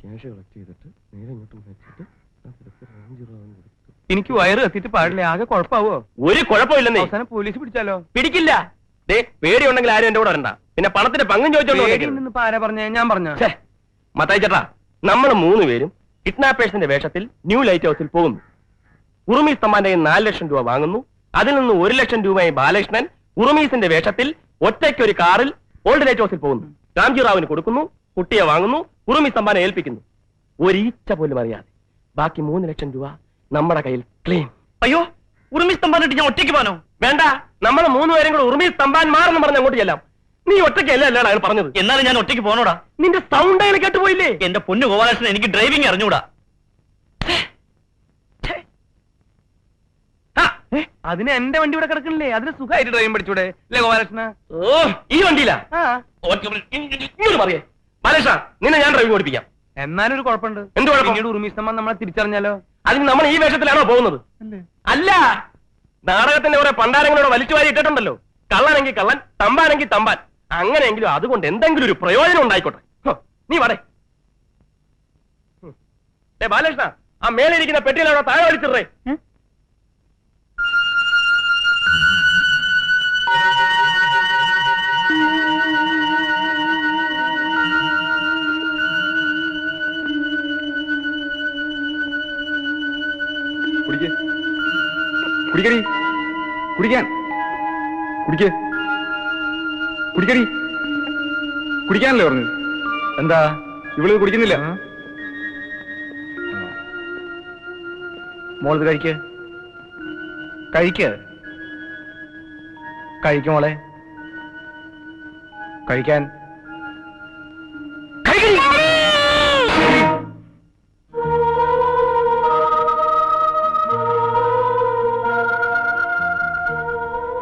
Cash collect ചെയ്തിട്ട് നേരെ ഇങ്ങോട്ട് മാറ്റിയിട്ട് എനിക്ക് വയറ് കത്തിയിട്ട് പാടില്ല, ആകെ കുഴപ്പമാവോ? ഒരു കുഴപ്പമില്ലെന്നേ. അവസാനം പോലീസ് പിടിച്ചാലോ? പിടിക്കില്ല. പേടിയുണ്ടെങ്കിൽ ആരും എന്റെ കൂടെ വരണ്ട. പിന്നെ പണത്തിന്റെ പങ്കും ചോദിച്ചോണ്ട് ആരാ പറഞ്ഞ? ഞാൻ പറഞ്ഞ മത്തായി ചേട്ടാ, നമ്മൾ 3 പേരും കിഡ്നാപ്പേഴ്സിന്റെ വേഷത്തിൽ ന്യൂ ലൈറ്റ് ഹൗസിൽ പോകുന്നു. ഉറുമീസ് തമ്മാന്റെ 4 ലക്ഷം രൂപ വാങ്ങുന്നു. അതിൽ നിന്ന് 1 ലക്ഷം രൂപയായി ബാലകൃഷ്ണൻ ഉറുമീസിന്റെ വേഷത്തിൽ ഒറ്റയ്ക്ക് ഒരു കാറിൽ ഓൾഡ് ലൈറ്റ് ഹൗസിൽ പോകുന്നു. രാംജി റാവുവിന് കൊടുക്കുന്നു, കുട്ടിയെ വാങ്ങുന്നു, ഉറുമീസ് തമ്പാനെ ഏൽപ്പിക്കുന്നു. ഒരീച്ച പോലും അറിയാതെ ബാക്കി 3 ലക്ഷം രൂപ നമ്മുടെ കയ്യിൽ ക്ലീൻ. അയ്യോ, ഉറുമീസ് തമ്പാനിട്ട് ഞാൻ ഒറ്റയ്ക്ക് പോകാനോ? വേണ്ട, നമ്മൾ 3 പേരും കൂടെ ഉറുമീസ് തമ്പാൻ മാറെന്ന് പറഞ്ഞ് അങ്ങോട്ട് ചെല്ലാം. നീ ഒറ്റയ്ക്കല്ല അല്ലാണ് അയാൾ പറഞ്ഞത്. എന്നാലും ഞാൻ ഒറ്റയ്ക്ക് പോകണോടാ? നിന്റെ സൗണ്ട് അയാൾ കേട്ടുപോയില്ലേ? എന്റെ പൊന്നു ഗോപാലകൃഷ്ണൻ, എനിക്ക് ഡ്രൈവിംഗ് അറിഞ്ഞൂടാ. അതിന് എന്റെ വണ്ടി ഇവിടെ കിടക്കണില്ലേ? അതിന് സുഖമായിട്ട് ഡ്രൈവിംഗ് പഠിച്ചൂടെ അല്ലേ ഗോപാലകൃഷ്ണ? ഓ, ഈ വണ്ടിയിലാ? ഇങ്ങോട്ട് പറയേ ബാലകൃഷ്ണ, നിന്നെ ഞാൻ ഡ്രൈവിംഗ് പഠിപ്പിക്കാം. എന്നാലും ഒരു കുഴപ്പമുണ്ട്. എന്ത് കുഴപ്പം? പിന്നീട് ഉറുമീസ് തമ്മാൻ നമ്മളെ തിരിച്ചറിഞ്ഞാലോ? അതിന് നമ്മൾ ഈ വേഷത്തിലാണോ പോകുന്നത്? അല്ല, നാടകത്തിന്റെ കുറെ പണ്ടാരങ്ങളോട് വലിച്ചു വാരി ഇട്ടിട്ടുണ്ടല്ലോ. കള്ളനെങ്കിൽ കള്ളൻ, തമ്പാനെങ്കിൽ തമ്പാൻ. അങ്ങനെയെങ്കിലും അതുകൊണ്ട് എന്തെങ്കിലും ഒരു പ്രയോജനം ഉണ്ടായിക്കോട്ടെ. നീ വടേ ബാലകൃഷ്ണ, ആ മേലെ ഇരിക്കുന്ന പെട്ടിയിലാണോ താഴെ വലിച്ചിടേ? കുടിക്കടി, കുടിക്കാൻ കുടിക്കടി, കുടിക്കാനല്ലേ പറഞ്ഞു? എന്താ ഇവള് കുടിക്കുന്നില്ല? മോളത് കഴിക്ക് മോളെ, കഴിക്കാൻ.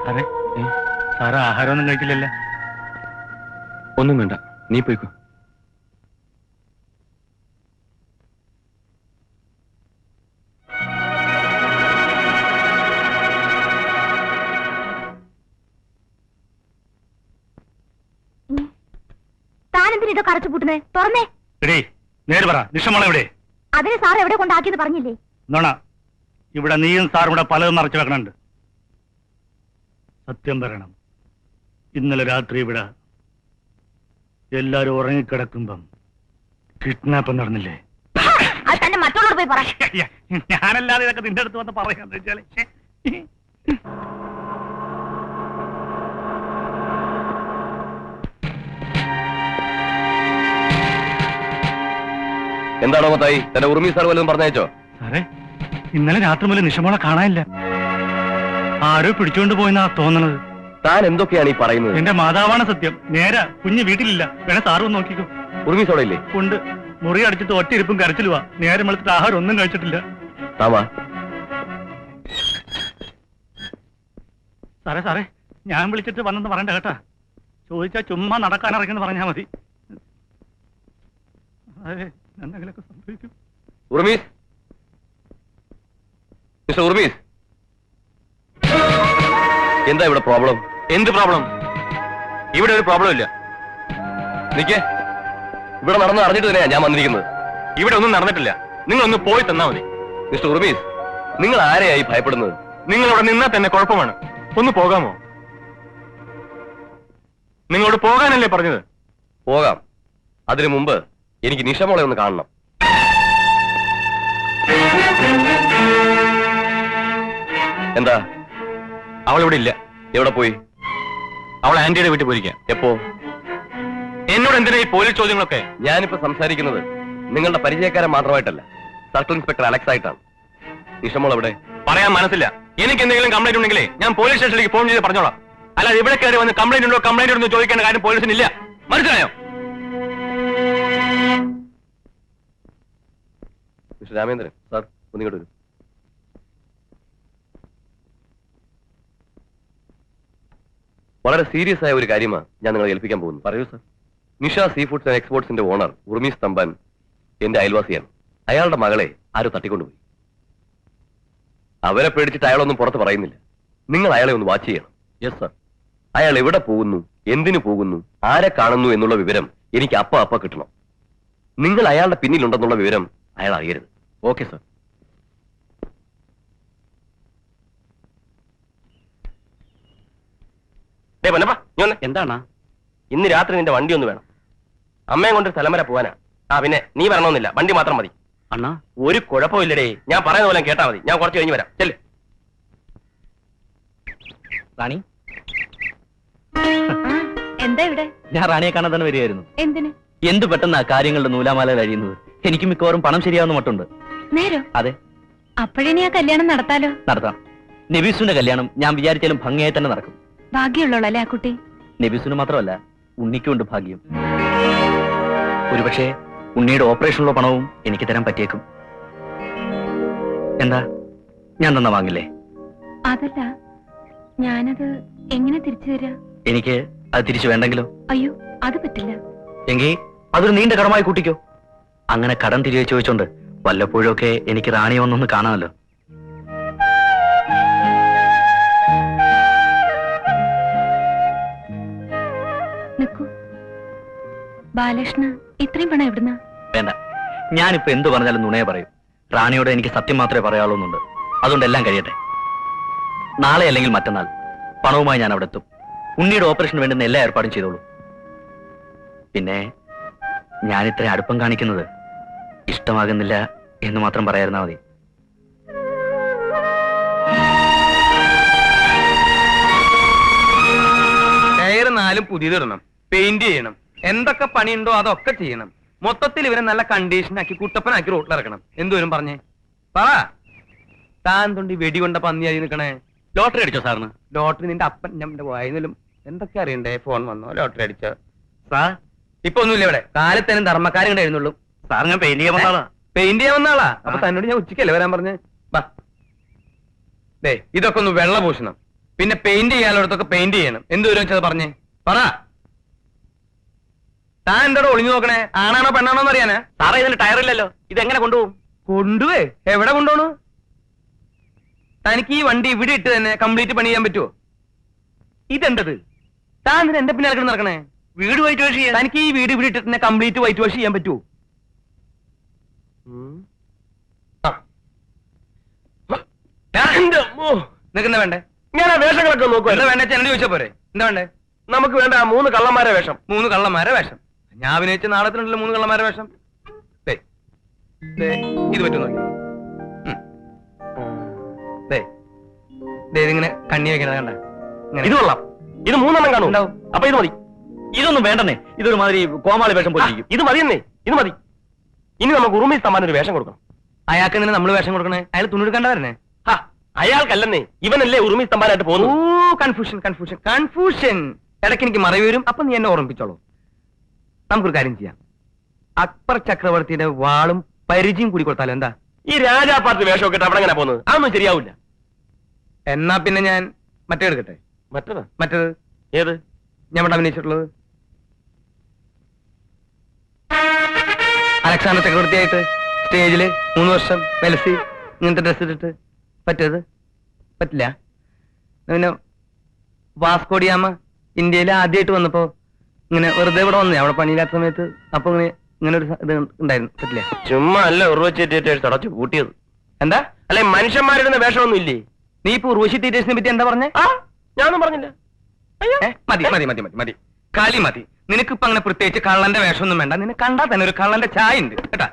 അതെ, സാറ് ആഹാരമൊന്നും കഴിക്കില്ലല്ലോ? ഒന്നും വേണ്ട, നീ പോയിക്കോ. താനെന്തിനോ കറച്ചു പൂട്ടുന്നേ? തുറന്നേ. നേര് പറ, നിഷമോളെ എവിടെ? അതിന് സാർ എവിടെ കൊണ്ടാക്കിയെന്ന് പറഞ്ഞില്ലേ? നോണ, ഇവിടെ നീയും സാറും ഇവിടെ പലതും മറച്ചു വെക്കണുണ്ട്. സത്യം പറയണം, ഇന്നലെ രാത്രി ഇവിടെ എല്ലാരും ഉറങ്ങിക്കിടക്കുമ്പം കിഡ്നാപ്പ് നടന്നില്ലേ? അത് തന്നെ മറ്റുള്ളവർ പോയി പറ. ഞാനല്ലാതെ ഇതൊക്കെ നിന്റെ അടുത്ത് വന്ന് പറയാന്ന് വെച്ചാല് എന്താണോ മത്തായി, തന്റെ ഉറുമി സാർ വല്ലതും പറഞ്ഞയച്ചോ? സാറേ, ഇന്നലെ രാത്രി മുതൽ നിഷമോളെ കാണാനില്ല. ആരോ പിടിച്ചുകൊണ്ട് പോയെന്നാ തോന്നണത്. താൻ എന്തൊക്കെയാണ് ഈ പറയുന്നത്? എന്റെ മാതാവാണ് സത്യം. നേരെ കുഞ്ഞ് വീട്ടിലില്ല. വേണേ സാറും നോക്കിക്കോ. ഉറുമീസോടെ ഇല്ലേ? ഉണ്ട്. മുറി അടിച്ചിട്ട് ഒറ്റ ഇരിപ്പും കരച്ചിലുവാ. നേരെ വെളുത്തിട്ട് ആഹാരം ഒന്നും കഴിച്ചിട്ടില്ല. സാറേ, ഞാൻ വിളിച്ചിട്ട് വന്നെന്ന് പറയണ്ട കേട്ടാ. ചോദിച്ചാ ചുമ്മാ നടക്കാനിറങ്ങിയെന്ന് പറഞ്ഞാ മതി. അതെ, എന്തെങ്കിലുമൊക്കെ സംഭവിക്കും. ഉറുമീസ്, മിസ്റ്റർ ഉറുമീസ്, എന്താ ഇവിടെ പ്രോബ്ലം? എന്ത് പ്രോബ്ലം? ഇവിടെ ഒരു പ്രോബ്ലം ഇല്ല. നിക്കേ, ഇവിടെ നടന്ന് അറിഞ്ഞിട്ട് തന്നെയാ ഞാൻ വന്നിരിക്കുന്നത്. ഇവിടെ ഒന്നും നടന്നിട്ടില്ല. നിങ്ങളൊന്ന് പോയി തന്നാ മതി. മിസ്റ്റർ ഉറുമീസ്, നിങ്ങൾ ആരെയായി ഭയപ്പെടുന്നത്? നിങ്ങൾ അവിടെ നിന്നാ തന്നെ കുഴപ്പമാണ്. ഒന്ന് പോകാമോ? നിങ്ങളോട് പോകാനല്ലേ പറഞ്ഞത്? പോകാം. അതിനു മുമ്പ് എനിക്ക് നിഷമോളെ ഒന്ന് കാണണം. എന്താ? അവൾ ഇവിടെ ഇല്ല. എവിടെ പോയി? അവൾ ആന്റിയുടെ വീട്ടിൽ പോയിരിക്കാം. എപ്പോ? എന്നോട് എന്തിനാ ഈ പോലീസ് ചോദ്യങ്ങളൊക്കെ? ഞാനിപ്പോ സംസാരിക്കുന്നത് നിങ്ങളുടെ പരിചയക്കാരൻ മാത്രമായിട്ടല്ല, സർക്കിൾ ഇൻസ്പെക്ടർ അലക്സ് ആയിട്ടാണ്. നിഷമോൾ എവിടെ? പറയാൻ മനസ്സില്ല. എനിക്ക് എന്തെങ്കിലും കംപ്ലൈന്റ് ഉണ്ടെങ്കിലേ ഞാൻ പോലീസ് സ്റ്റേഷനിലേക്ക് ഫോൺ ചെയ്ത് പറഞ്ഞോളാം. അല്ലാതെ ഇവിടെ കയറി വന്ന് കംപ്ലൈന്റ് ഉണ്ടോ ചോദിക്കേണ്ട കാര്യം പോലീസിനില്ല. മനസ്സിലായോ? മിസ്റ്റർ രാമേന്ദ്രൻ സാർ, ഒന്നിങ്ങോട്ട് വരും. വളരെ സീരിയസ് ആയ ഒരു കാര്യമാണ് ഞാൻ നിങ്ങളെ ഏൽപ്പിക്കാൻ പോകുന്നു. പറയൂ sir. Nisha sea foods and എക്സ്പോർട്സിന്റെ ഓണർ ഉറുമീസ് തമ്പാൻ എന്റെ അയൽവാസിയാണ്. അയാളുടെ മകളെ ആരോ തട്ടിക്കൊണ്ടുപോയി. അവരെ പേടിച്ചിട്ട് അയാളൊന്നും പുറത്ത് പറയുന്നില്ല. നിങ്ങൾ അയാളെ ഒന്ന് വാച്ച് ചെയ്യണം. Yes sir. അയാൾ എവിടെ പോകുന്നു, എന്തിനു പോകുന്നു, ആരെ കാണുന്നു എന്നുള്ള വിവരം എനിക്ക് അപ്പ കിട്ടണം. നിങ്ങൾ അയാളുടെ പിന്നിലുണ്ടെന്നുള്ള വിവരം അയാൾ അറിയരുത്. Okay sir. എന്താണ്? ഇന്ന് രാത്രി നിന്റെ വണ്ടി ഒന്ന് വേണം. അമ്മയും കൊണ്ട് സ്ഥലം വരെ പോവാനാ. പിന്നെ നീ വരണമെന്നില്ല, വണ്ടി മാത്രം മതി. അണ്ണാ ഒരു കുഴപ്പമില്ലടേ, ഞാൻ പറയുന്ന പോലെ കേട്ടാ മതി. ഞാൻ കുറച്ച് കഴിഞ്ഞ് വരാം. ചെല്ല്. റാണി, എന്താ ഇവിടെ? ഞാൻ റാണിയെ കാണാൻ തന്നെ വരികയായിരുന്നു. എന്തിന്? എന്ത് പെട്ടെന്നാ കാര്യങ്ങളുടെ നൂലാമാലയിൽ അഴിയുന്നത്. എനിക്ക് മിക്കവാറും പണം ശരിയാവുന്ന മട്ടുണ്ട്. നേരോ? അതെ, അപ്പോഴിനി ആ കല്യാണം നടത്താലോ? നടത്താം. നബീസുവിന്റെ കല്യാണം ഞാൻ വിചാരിച്ചാലും ഭംഗിയായി തന്നെ നടക്കും. ഭാഗ്യമുള്ളോളല്ലേ ആ കുട്ടി? നബീസുവിന് മാത്രമല്ല, ഉണ്ണിക്കുണ്ട് ഭാഗ്യം. ഒരുപക്ഷെ ഉണ്ണിയുടെ ഓപ്പറേഷനുള്ള പണവും എനിക്ക് തരാൻ പറ്റിയേക്കും. എന്താ, ഞാൻ തന്ന വാങ്ങില്ലേ? അതല്ല, ഞാനത് എങ്ങനെ തിരിച്ചു തരാ? എനിക്ക് അത് തിരിച്ചു വേണ്ടെങ്കിലോ? അയ്യോ, അത് പറ്റില്ല. എങ്കിൽ അതൊരു നീണ്ട കടമായി കൂട്ടിക്കോ. അങ്ങനെ കടം തിരികെ ചോദിച്ചോണ്ട് വല്ലപ്പോഴും ഒക്കെ എനിക്ക് റാണിയെ വന്നൊന്ന് കാണാമല്ലോ. നിക്കൂ. ബാലകൃഷ്ണ ഇത്രയും പണം എവിടുന്ന? വേണ്ട, ഞാനിപ്പോ എന്തു പറഞ്ഞാലും നുണയെ പറയും. റാണിയോട് എനിക്ക് സത്യം മാത്രമേ പറയാവുന്നുണ്ട്. അതുകൊണ്ട് എല്ലാം കഴിയട്ടെ. നാളെ അല്ലെങ്കിൽ മറ്റന്നാൾ പണവുമായി ഞാൻ അവിടെ എത്തും. ഉണ്ണിയുടെ ഓപ്പറേഷന് വേണ്ടുന്ന എല്ലാ ഏർപ്പാടും ചെയ്തോളൂ. പിന്നെ ഞാൻ ഇത്രയും അടുപ്പം കാണിക്കുന്നത് ഇഷ്ടമാകുന്നില്ല എന്ന് മാത്രം പറയാതിരുന്നാ മതി. ടയർ 4 പുതിയതിടണം, പെയിന്റ് ചെയ്യണം, എന്തൊക്കെ പണിയുണ്ടോ അതൊക്കെ ചെയ്യണം. മൊത്തത്തിൽ ഇവരെ നല്ല കണ്ടീഷനാക്കി കുട്ടപ്പനാക്കി റോട്ടിലിറക്കണം. എന്തോരും പറഞ്ഞേ പറ. താൻ തൊണ്ടി വെടികൊണ്ട പന്നിയായി നിൽക്കണേ. ലോട്ടറി അടിച്ചോ സാറിന്? ലോട്ടറി നിന്റെ അപ്പൻ നമ്മുടെ വായനലും എന്തൊക്കെ അറിയണ്ടേ? ഫോൺ വന്നോ? ലോട്ടറി അടിച്ചോ? സാർ ഇപ്പൊ ഒന്നുമില്ല ഇവിടെ. കാലത്തേനും ധർമ്മക്കാരും ഉണ്ടായിരുന്നുള്ളൂ. സാർ ഞാൻ പെയിന്റ് ചെയ്യാൻ വന്ന ആളാ. പെയിന്റ് ചെയ്യാൻ വന്ന ആളാ? അപ്പൊ തന്നോട് ഞാൻ ഉച്ചക്കല്ലേ വരാൻ പറഞ്ഞ്. ബാ, ദേ ഇതൊക്കെ ഒന്ന് വെള്ളപൂഷണം, പിന്നെ പെയിന്റ് ചെയ്യാനുള്ളടത്തൊക്കെ പെയിന്റ് ചെയ്യണം. എന്തോരം വെച്ചത് പറഞ്ഞേ പറ. താൻ എന്തോടെ ഒളിഞ്ഞു നോക്കണേ? ആണാണോ പെണ്ണാണോ എന്ന് അറിയാനാ? സാറേ ഇതിന് ടയറില്ലല്ലോ, ഇതെങ്ങനെ കൊണ്ടുപോകും? കൊണ്ടുപോയി എവിടെ കൊണ്ടുപോണു? തനിക്ക് ഈ വണ്ടി ഇവിടെ ഇട്ട് തന്നെ കംപ്ലീറ്റ് പണി ചെയ്യാൻ പറ്റുമോ? ഇതെന്തത്? താൻ ഇതിന് എന്റെ പിന്നാലെ കിടന്ന് നടക്കണേ? വീട് വൈറ്റ് വാഷ് ചെയ്യാൻ. തനിക്ക് ഈ വീട് ഇവിടെ ഇട്ടിട്ട് തന്നെ കംപ്ലീറ്റ് വൈറ്റ് വാഷ് ചെയ്യാൻ പറ്റുമോ? നിനക്ക് എന്താ വേണ്ടേ? ഞാൻ ആ വേഷങ്ങളൊക്കെ നോക്കുക. എന്താ വേണ്ട? ചെണ്ടി ചോദിച്ചാ പോരെ? എന്താ വേണ്ടേ? നമുക്ക് വേണ്ട ആ 3 കള്ളന്മാരെ വേഷം. 3 കള്ളന്മാരെ വേഷം? ഞാൻ അഭിനയിച്ച നാടകത്തിനുണ്ടല്ലോ 3 കള്ളന്മാരെ വേഷം. ദേ, ദേ, ഇത് പറ്റും നോക്കി. ദേ, ദേ, ഇതിങ്ങനെ കണ്ണി വെക്കണത് കണ്ട? ഇത് കൊള്ളാം. ഇത് 3 എണ്ണം കാണും. ഉണ്ടാവും. അപ്പൊ ഇത് മതി. ഇതൊന്നും വേണ്ടെന്നേ, ഇതൊരു മാതിരി കോമാളി വേഷം പോലെ ഇരിക്കും. ഇത് മതിയെന്നേ, ഇത് മതി. ഇനി നമുക്ക് ഉറുമി സമ്മാനം ഒരു വേഷം കൊടുക്കണം. അയാൾക്ക് തന്നെ നമ്മൾ വേഷം കൊടുക്കണേ? അയാൾ തുണിയെടുക്കണ്ടവരനെ? അയാൾക്കല്ലെന്നേ, ഇവനല്ലേ ഉറുമി സ്തംഭാനായിട്ട് ഓ, പോകുന്നു. Confusion confusion confusion. ഇടയ്ക്ക് എനിക്ക് മറവി വരും. അപ്പൊ നീ എന്നെ ഓർമ്മിപ്പിച്ചോളൂ. നമുക്കൊരു കാര്യം ചെയ്യാം. അക്ബർ ചക്രവർത്തിയുടെ വാളും പരിചയം കൂടി കൊടുത്താലോ? എന്താ? ഈ രാജാപാർട്ടി വേഷമൊക്കെ ഇട്ട് അവിടെ എങ്ങനെ പോകുന്നത്? അതൊന്നും ശരിയാവില്ല. എന്നാ പിന്നെ ഞാൻ മറ്റേ എടുക്കട്ടെ. മറ്റേത്? മറ്റേത് ഏത്? ഞാൻ ഇവിടെ അഭിനയിച്ചിട്ടുള്ളത് അലക്സാണ്ടർ ചക്രവർത്തിയായിട്ട് സ്റ്റേജില് 3 വർഷം വെലസി ഇങ്ങനത്തെ ഡ്രസ് ഇട്ടിട്ട്. പറ്റത്? പറ്റില്ല. പിന്നെ വാസ്കോഡിയാമ ഇന്ത്യയിൽ ആദ്യമായിട്ട് വന്നപ്പോ ഇങ്ങനെ വെറുതെ ഇവിടെ വന്നേ, അവിടെ പണിയില്ലാത്ത സമയത്ത്. അപ്പൊ ഇങ്ങനെ ഒരു ഇത് ഉണ്ടായിരുന്നു. പറ്റില്ല. ചുമ്മാ അല്ല ഉറവച്ചേറ്റ് തടച്ചു കൂട്ടിയത്. എന്താ? അല്ലെ മനുഷ്യന്മാരിടുന്ന വേഷമൊന്നും ഇല്ലേ? നീ ഇപ്പൊ ഉർവശി തീറ്റേഴ്സിനെ പറ്റി എന്താ പറഞ്ഞേ? ഞാനൊന്നും പറഞ്ഞില്ല. മതി മതി മതി മതി മതി, കളി മതി. നിനക്കിപ്പോ അങ്ങനെ പ്രത്യേകിച്ച് കള്ളന്റെ വേഷമൊന്നും വേണ്ട. നിന്നെ കണ്ടാ തന്നെ ഒരു കള്ളന്റെ ചായ ഉണ്ട് കേട്ടാ.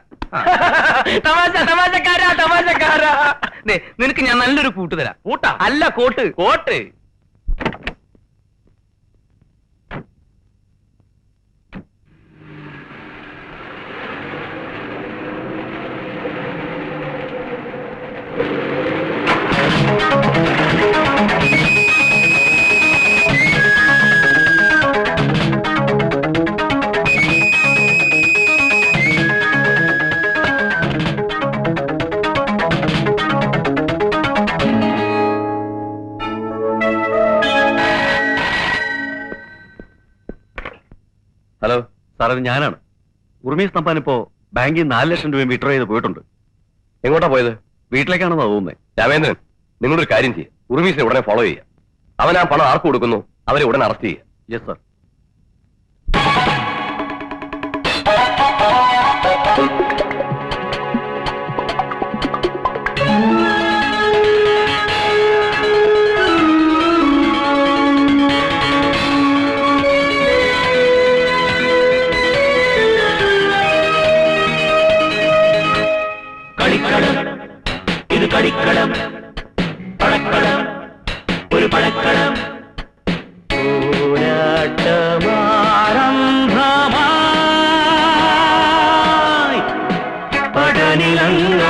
തമാശ തമാശക്കാരാ തമാശക്കാരാ. നിനക്ക് ഞാൻ നല്ലൊരു കൂട്ട് തരാം. കൂട്ടാ? അല്ല, കോട്ട്. കോട്ട്? ഹലോ സാർ, ഇത് ഞാനാണ്. ഉറുമി സ്തംഭാൻ ഇപ്പോ ബാങ്കിൽ 4 ലക്ഷം രൂപ വിഡ്രോ ചെയ്ത് പോയിട്ടുണ്ട്. എങ്ങോട്ടാ പോയത്? വീട്ടിലേക്കാണെന്നാ തോന്നുന്നത്. രാമേന്ദ്രൻ, നിങ്ങളൊരു കാര്യം ചെയ്യുക. ഉറുമീസിനെ ഉടനെ ഫോളോ ചെയ്യുക. അവൻ ആ പണം ആർക്ക് കൊടുക്കുന്നു അവരെ ഉടനെ അറസ്റ്റ് ചെയ്യുക. Yes sir.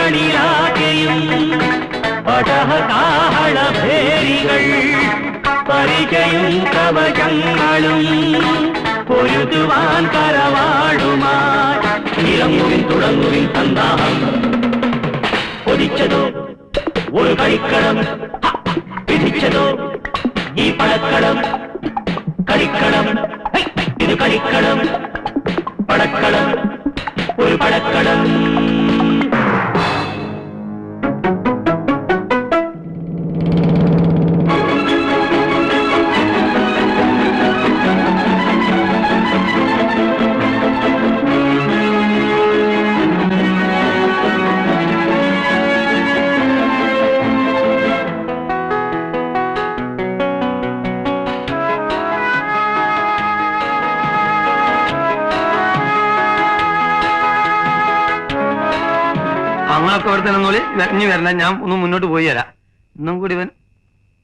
മണിരാകയും പടഹകാഹളഭേരികൾ പരിചയും കവചങ്ങളും പൊരുതുവാൻ കരവാടുമായി ഇറങ്ങുവിൻ തുടങ്ങുവിൻ സന്താഹം കൊതിച്ചതോ ഒരു കളിക്കളം വിധിച്ചതോ ഈ പടക്കളം കളിക്കളം ഇത് കളിക്കളം പടക്കളം ഒരു പടക്കളം നമ്മളൊക്കെ ഇവിടെ തന്നെ നോളി ഇനി വരണ, ഞാൻ ഒന്ന് മുന്നോട്ട് പോയി തരാം. ഇന്നും കൂടി ഇവൻ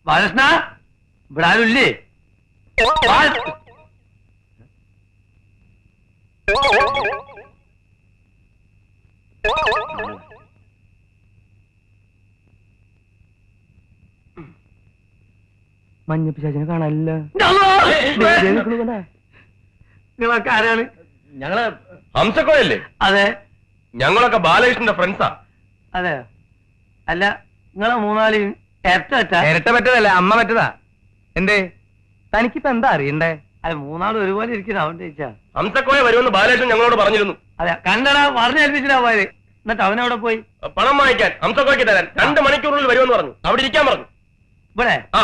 ബാലകൃഷ്ണ ഇവിടെ ആരുമില്ലേ? മഞ്ഞപ്പിശാചിനെ കാണാനില്ല. നിങ്ങളൊക്കെ ആരാണ്? ഞങ്ങള് ഹംസക്കോയല്ലേ? അതെ ഞങ്ങളൊക്കെ ബാലകൃഷ്ണന്റെ ഫ്രണ്ട്സാ. അതെ. അല്ല നിങ്ങളെ മൂന്നാളി ഇരട്ട പറ്റതല്ല, അമ്മ പറ്റതാ. എന്തേ തനിക്കിപ്പോ എന്താ അറിയണ്ടേ? അല്ല മൂന്നാളും ഒരുപോലെ ഇരിക്കുന്ന അവന്റെ ചോദിച്ചാ. ഹംസക്കോയ വരുമെന്ന് ബാലകൃഷ്ണൻ ഞങ്ങളോട് പറഞ്ഞിരുന്നു. അതെ കണ്ടടാ, പറഞ്ഞേൽപ്പിച്ചിട്ടാ പോയത്. എന്നിട്ട് അവനവിടെ പോയി പണം വാങ്ങിക്കാൻ ഹംസക്കോയ്ക്ക് തരാൻ 2 മണിക്കൂറിൽ വരുമെന്ന് പറഞ്ഞു. അവിടെ ഇരിക്കാൻ പറഞ്ഞു. ഇവിടെ ആ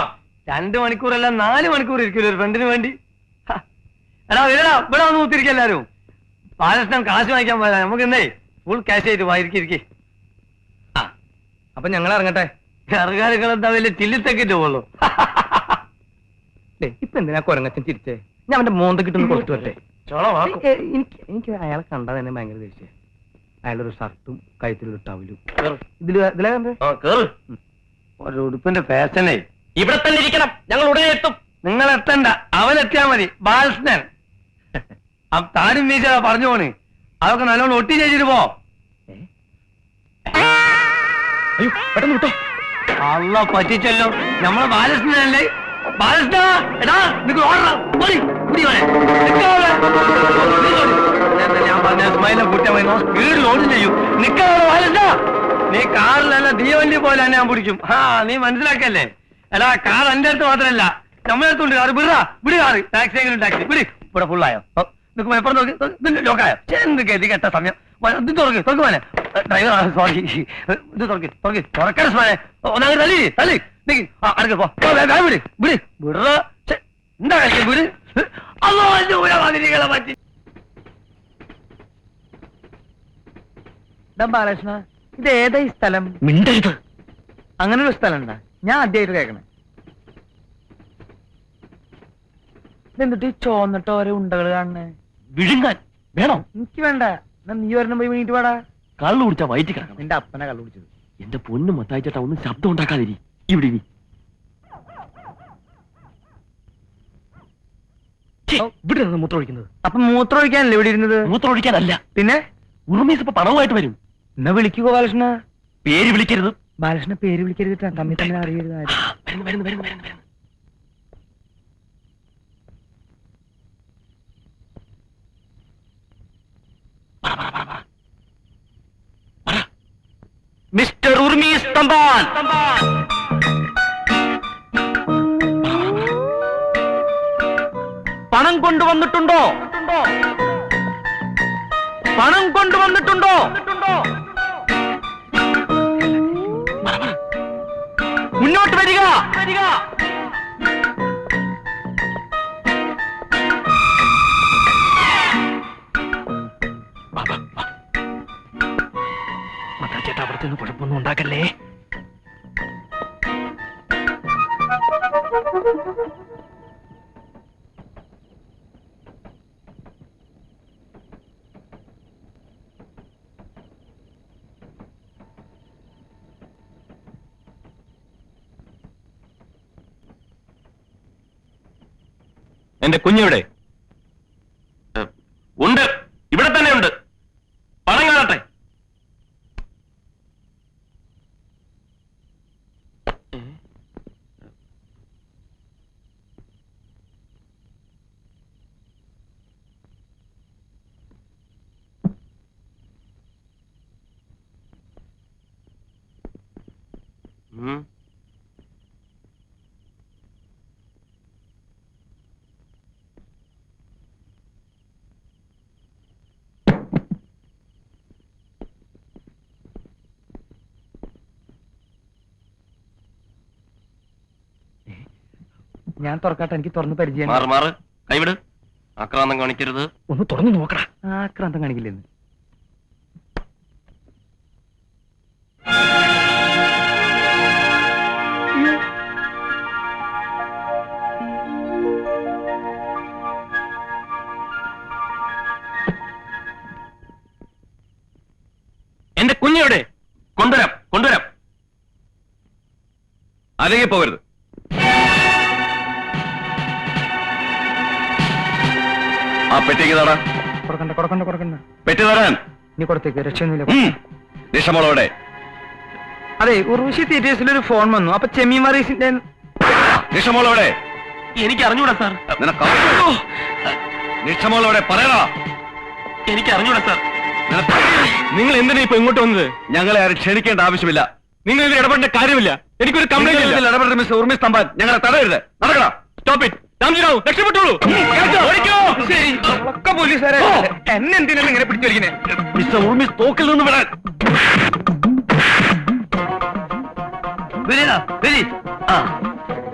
2 മണിക്കൂറല്ല 4 മണിക്കൂർ ഇരിക്കില്ല ഒരു ഫ്രണ്ടിന് വേണ്ടി. എടാ വരടാ, ഇവിടെ വന്ന് കുത്തിരിക്കുക എല്ലാരും. ബാലകൃഷ്ണൻ കാശ് വാങ്ങിക്കാൻ പോയതാ. നമുക്ക് എന്നേ ഫുൾ ക്യാഷ് ആയിട്ട് വായിരിക്കിരിക്കേ. ആ അപ്പൊ ഞങ്ങൾ ഇറങ്ങട്ടെ. ഇറങ്ങാനുകൾ എന്താ വലിയ ചില്ലിത്തൊക്കെ പോവുള്ളൂ. ഇപ്പൊ എന്തിനാ കൊരങ്ങച്ചൻ ചിരിച്ചേ? ഞാൻ അവന്റെ മോന്തക്കിട്ടൊന്ന് കൊടുത്തു വരട്ടെ. എനിക്ക് അയാളെ കണ്ടാ തന്നെ ഭയങ്കര ദേഷ്യം. അയാളൊരു ഷർട്ടും കഴുത്തിലൊരു ടവലും. ഇതിലെ ഒരു ഉടുപ്പിന്റെ ഫാഷനേ. ഇവിടെ തന്നെ ഇരിക്കണം, ഞങ്ങൾ ഉടനെ എത്തും. നിങ്ങൾ എത്തണ്ട, അവനെത്തിയാ മതി. ബാലകൃഷ്ണൻ താനും വീശ പറഞ്ഞു പോണ്. അതൊക്കെ നല്ലോണം ഒട്ടി ചെയ്തിട്ട് പോ. അയ്യോ പെട്ടെന്ന് വിട്ടോ. അല്ല പറ്റിച്ചല്ലോ. നമ്മളെ ബാലകൃഷ്ണനല്ലേ? ബാലകൃഷ്ണ എടാ നിനക്ക് ഞാൻ പറഞ്ഞ സ്മൈലെ കുറ്റം വീട് ലോഡ് ചെയ്യും. നിക്കാതെ ബാലകൃഷ്ണ, നീ കാറിലല്ല തീവണ്ടി പോലെ തന്നെ ഞാൻ പിടിക്കും. ആ നീ മനസ്സിലാക്കല്ലേ? എടാ കാർ എന്റെ അടുത്ത് മാത്രമല്ല നമ്മളെ അടുത്തുണ്ട്. കാറ് വിടാ, വിട് കാറ്. ടാക്സി എങ്കിലും ടാക്സി വിട്. ഇവിടെ ഫുള്ളായോ? നിനക്ക് എപ്പോഴും നോക്കി ലോക്കായോ? എന്ത് ഗതി കെട്ട സമയം. ഇത് തുറക്ക് മോനെ. Driver sorry. ഇത് തുറക്കാൻ സ്മാനെ. ഒന്നാമത് തല്ലി തല്ലി നീ അടുക്ക പോ. വിട് വിട് വിട. എന്താ കളിക്കും വിട്. പറ്റി ബാലകൃഷ്ണ, ഇത് ഏതാ ഈ സ്ഥലം? മിണ്ടരുത്. അങ്ങനെ ഒരു സ്ഥലം ഉണ്ടാ? ഞാൻ ആദ്യമായിട്ട് കേൾക്കണേ. എന്നിട്ട് ഈ ചോന്നിട്ട് ഓരോ ഉണ്ടകൾ കാണണേ. വിഴുങ്ങാൻ വേണോ? എനിക്ക് വേണ്ട. നീ ഒരെണ്ണം പോയി വീണിട്ട് പാടാ. കള്ളു കുടിച്ചാ വയറ്റി കിടക്കണം. നിന്റെ അപ്പനെ കള്ളു കുടിച്ചത്. എന്റെ പൊന്നു മത്തായിച്ചേട്ടാ, ഒന്നും ശബ്ദം ഉണ്ടാക്കാതിരി. ഇവിടെ ഇനി ഇവിടെ നിന്ന് മൂത്രം ഒഴിക്കുന്നത്. അപ്പൊ മൂത്രം ഒഴിക്കാനല്ലേ ഇവിടെ ഇരുന്നത്? മൂത്രം ഒഴിക്കാനല്ല, പിന്നെ ഉറുമീസ് ഇപ്പൊ പണവുമായിട്ട് വരും. എന്നാ വിളിക്കുക ബാലകൃഷ്ണ. പേര് വിളിക്കരുത്. ബാലകൃഷ്ണ പേര് വിളിക്കരുത്. തമ്മിൽ തമ്മിൽ അറിയരുത്. വരുന്നു. മിസ്റ്റർ ഉർമീസ് തമ്പാൻ, പണം കൊണ്ടുവന്നിട്ടുണ്ടോ? പണം കൊണ്ടുവന്നിട്ടുണ്ടോ? മുന്നോട്ട് വരിക. ചേട്ടാ അവിടെ നിന്ന് കുഴപ്പമൊന്നും ഉണ്ടാക്കല്ലേ. എന്റെ കുഞ്ഞിവിടെ ഉണ്ട്, ഇവിടെ തന്നെ ഉണ്ട്. പണം കാണട്ടെ. ഞാൻ തുറക്കാട്ടെ, എനിക്ക് തുറന്ന് പരിചയം. മാറ് മാറ്, കൈവിട്. ആക്രാന്തം കാണിക്കരുത്. ഒന്ന് തുറന്നു നോക്കടാ. ആക്രാന്തം കാണിക്കില്ലെന്ന്. എന്റെ കുഞ്ഞെവിടെ? കൊണ്ടുവരാം കൊണ്ടുവരാം. അല്ലെങ്കിൽ പോകരുത്. ആ പെട്ടിക്ക് തടാ. കൊടുക്കണ്ട കൊടുക്കണ്ട കൊടുക്കണ്ട. പെട്ടി തരാൻ. നീ കൊടുത്തേക്ക്, രക്ഷയൊന്നുമില്ല. നിഷമോളോടെ. അതെ, ഉർവശി തിയേറ്റേഴ്സിലൊരു ഫോൺ വന്നു. അപ്പൊ ചെമ്മീൻ മറീസിന്റെ നിഷമോളോടെ. എനിക്ക് അറിഞ്ഞൂടാ സാർ. നിഷമോളോടെ പറയടാ. എനിക്ക് അറിഞ്ഞൂടാ സാർ. നിങ്ങൾ എന്തിനാ ഇപ്പൊ ഇങ്ങോട്ട് വന്നത്? ഞങ്ങളെ ആരും ക്ഷണിക്കേണ്ട ആവശ്യമില്ല. നിങ്ങൾ ഇതിൽ ഇടപെടേണ്ട കാര്യമില്ല. എനിക്കൊരു കംപ്ലൈന്റ് ഇടപെട മിസ് ഉർമിസ് തമ്പാൻ. ഞങ്ങളെ തടയരുത്. നടക്കടാ. Stop it. രാംജിറാവു, രക്ഷപ്പെട്ടോളൂ. ശരി, ഒക്കെ പോലീസുകാരെ. എന്നെ എന്തിനാണ് ഇങ്ങനെ പിടിച്ചിരിക്കണേ? മിസ്റ്റർ ഉർമിസ് തോക്കിൽ നിന്ന് വിടാൻ.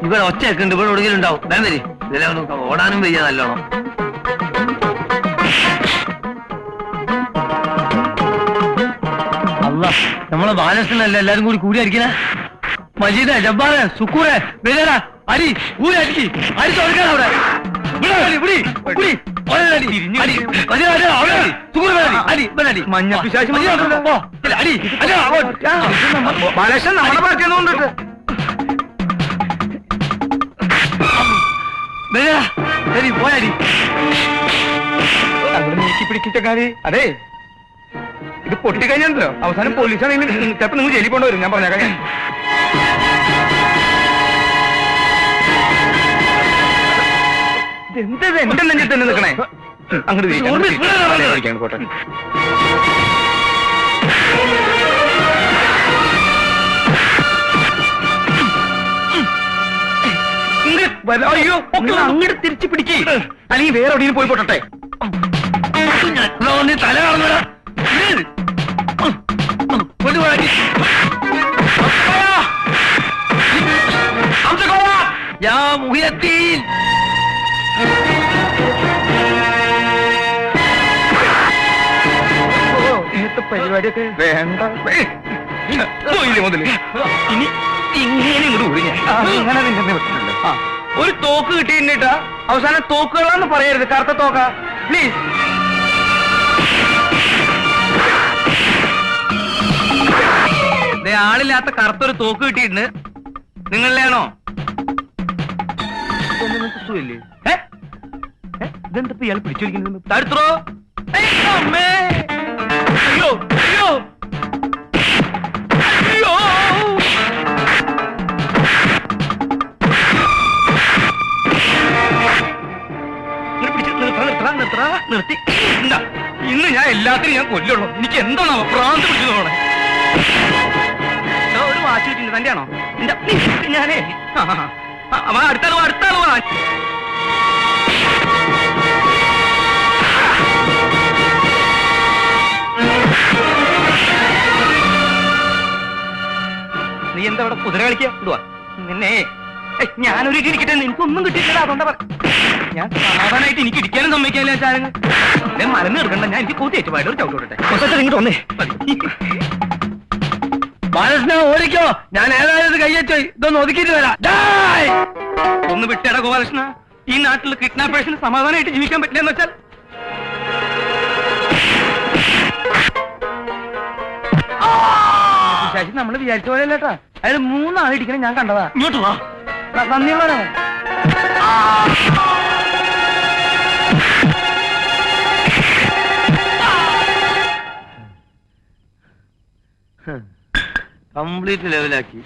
ഇവിടെ ഒച്ചയൊക്കെ ഉണ്ട്. ഇവിടെ ഒടുങ്ങിലും ഉണ്ടാവും. വേണ്ടി ഇതിലെ ഓടാനും വയ്യ നല്ലോണം. അല്ല, നമ്മളെ ബാലകൃഷ്ണനല്ല എല്ലാരും കൂടി കൂടിയായിരിക്കണേ. മജീദ, ജബ്ബാറ്, സുക്കൂറ്, ബിലാല, അരി ഊരടിക്ക് അരി തുടക്കാൻ അവിടെ. മഞ്ഞ പിശാച് ബാലകൃഷ്ണൻ നമ്മളെ പാർട്ടിയൊന്നുകൊണ്ടിട്ട് പോയാടി നീക്കി പിടിക്കിച്ച കാര്യം. അതെ, ഇത് പൊട്ടിക്കഴിഞ്ഞല്ലോ അവസാനം പോലീസാണെങ്കിൽ ചിലപ്പോ നിങ്ങൾ ജയിലിൽ പോകേണ്ടി വരും. ഞാൻ പറഞ്ഞേക്കാം. എന്തത് എന്റെ നെഞ്ചിൽ തന്നെ നിൽക്കണേ? അങ്ങോട്ട് പോട്ടെ. അയ്യോ, അങ്ങോട്ട് തിരിച്ചു പിടിക്കേ, അല്ലെങ്കിൽ വേറെ എവിടെയും പോയി പോട്ടെ. തല കാണുന്നടാ. പരിപാടിയൊക്കെ വേണ്ട. മുതല് ഇനി ഇങ്ങനെ അങ്ങനെ നിന്നെ വിട്ടിട്ടുണ്ട്. ഒരു തോക്ക് കിട്ടിയിട്ടാ അവസാനം തോക്കുകളാന്ന് പറയരുത്. കറുത്ത തോക്ക പ്ലീസ്. ആളില്ലാത്ത കറുത്തൊരു തോക്ക് കിട്ടിയിട്ടുണ്ട്. നിങ്ങളിലാണോ? ഇതെന്താ ഇയാൾ പിടിച്ചോടിക്കുന്നത്? തടുത്തോ. അമ്മേ, അയ്യോ അയ്യോ അയ്യോ. നിർത്തി. ഇന്ന് ഞാൻ എല്ലാത്തിനും ഞാൻ കൊല്ലുള്ളൂ. എനിക്ക് എന്താണോ പ്രാന്ത് പിടിച്ചതോടെ. ഒരു വാച്ച് കിട്ടിയിട്ടുണ്ട്. തന്റെ ആണോ? ഞാനേ അടുത്താള് അടുത്താള് വാ. നീ എന്താ ഇവിടെ കുതിര കളിക്കുക? ഇടുവാ നിന്നെ. ഞാനൊരു ഇരിക്കട്ടെ, എനിക്കൊന്നും കിട്ടിയിട്ടില്ല. അതുകൊണ്ടാ ഞാൻ സമാധാനമായിട്ട് എനിക്ക് ഇരിക്കാനും സമ്മതിക്കാനില്ല. ചാരങ്ങൾ മലന്ന് എടുക്കണ്ട. ഞാൻ എനിക്ക് കൂട്ടി വെച്ചു ഒരു ചവിട്ടോട്ടെ. ഇങ്ങോട്ട് വന്നേ. ബാലകൃഷ്ണ ഓടിക്കോ, ഞാൻ ഏതായാലും കൈയച്ചോ. ഇതൊന്ന് ഒതുക്കിയിട്ട് വരാം. ഒന്ന് വിട്ടേടാ ഗോപാലകൃഷ്ണ. ഈ നാട്ടിൽ കിഡ്നാപ്പേഴ്സിന് സമാധാനമായിട്ട് ജീവിക്കാൻ പറ്റില്ല എന്ന് വെച്ചാൽ ശശി നമ്മള് വിചാരിച്ച പോലെയല്ലേട്ടാ. അയാൾ 3 ആൾ ഇരിക്കണേ ഞാൻ കണ്ടതാ. ഇങ്ങോട്ട് വാ. നന്ദിയുള്ളവരാണ്. കംപ്ലീറ്റ് ലെവലാക്കി.